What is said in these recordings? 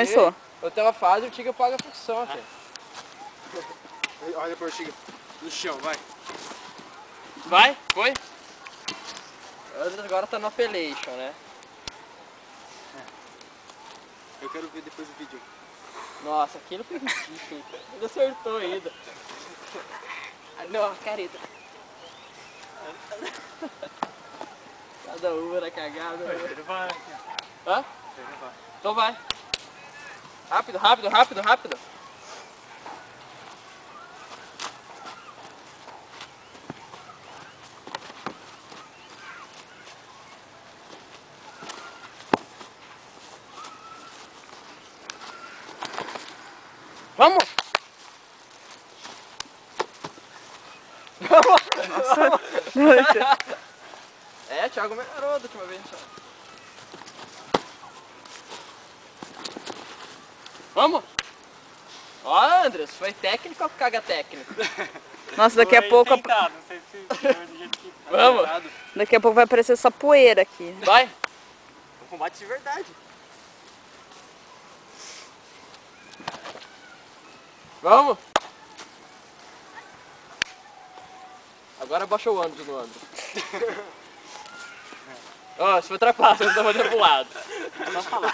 Começou. Outra fase, o Tiga paga a fricção, filho. Olha por Tiga. No chão, vai. Vai, foi. Agora tá no Appellation, né? Eu quero ver depois o vídeo. Nossa, aquilo foi ridículo. Ele acertou ainda. Não, careta. Cada uma na cagada. Ele vai. Hã? Ele vai. Então vai. Rápido, rápido, rápido, rápido. Vamos! Vamos! Nossa. É, Thiago melhorou da última vez. Vamos! Ó, Andres, foi técnico ou caga técnico? Nossa, daqui a pouco... Não sei se foi do jeito que tá Vamos! errado. Daqui a pouco vai aparecer só poeira aqui. Vai! Um combate de verdade. Vamos! Agora abaixa o Andres no Andres. Ó, se for ultrapassa, eu tô fazendo pro lado. Só falar.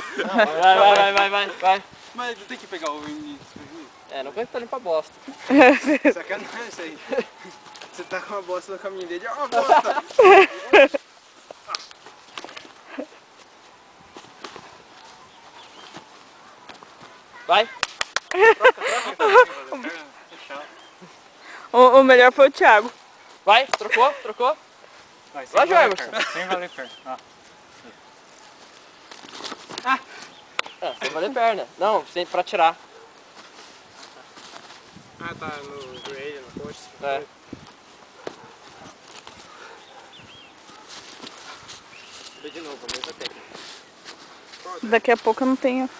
Vai. Mas tem que pegar o início. É, não aguenta limpar bosta. Sacanagem isso aí. Você tá com uma bosta no caminho dele. Ó, bosta! Vai! O melhor foi o Thiago. Vai, trocou. Vai, Vai, Jorge. Sem valer perna. Ah, sem valer perna. Não, sem pra tirar. Ah, tá no joelho, na coxa. É. Vou de novo, a mesma técnica. Daqui a pouco eu não tenho...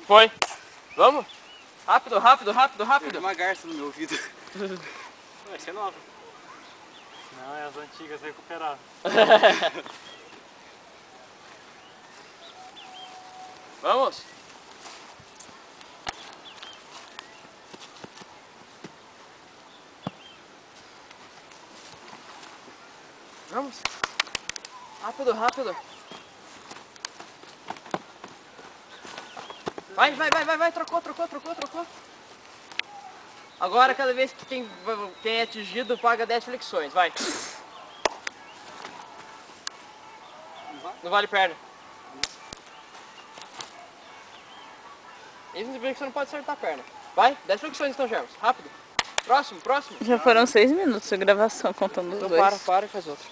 Foi. Vamos? Rápido. Tem uma garça no meu ouvido. Vai ser nova. Não, é as antigas recuperadas. Vamos? Vamos? Rápido. Vai, trocou. Agora, cada vez que quem é atingido, paga 10 flexões, vai. Não vale perna. Isso significa que você não pode acertar a perna. Vai, 10 flexões então, Germos. Rápido. Próximo. Já foram 6 minutos de gravação contando os Então dois. para e faz outro.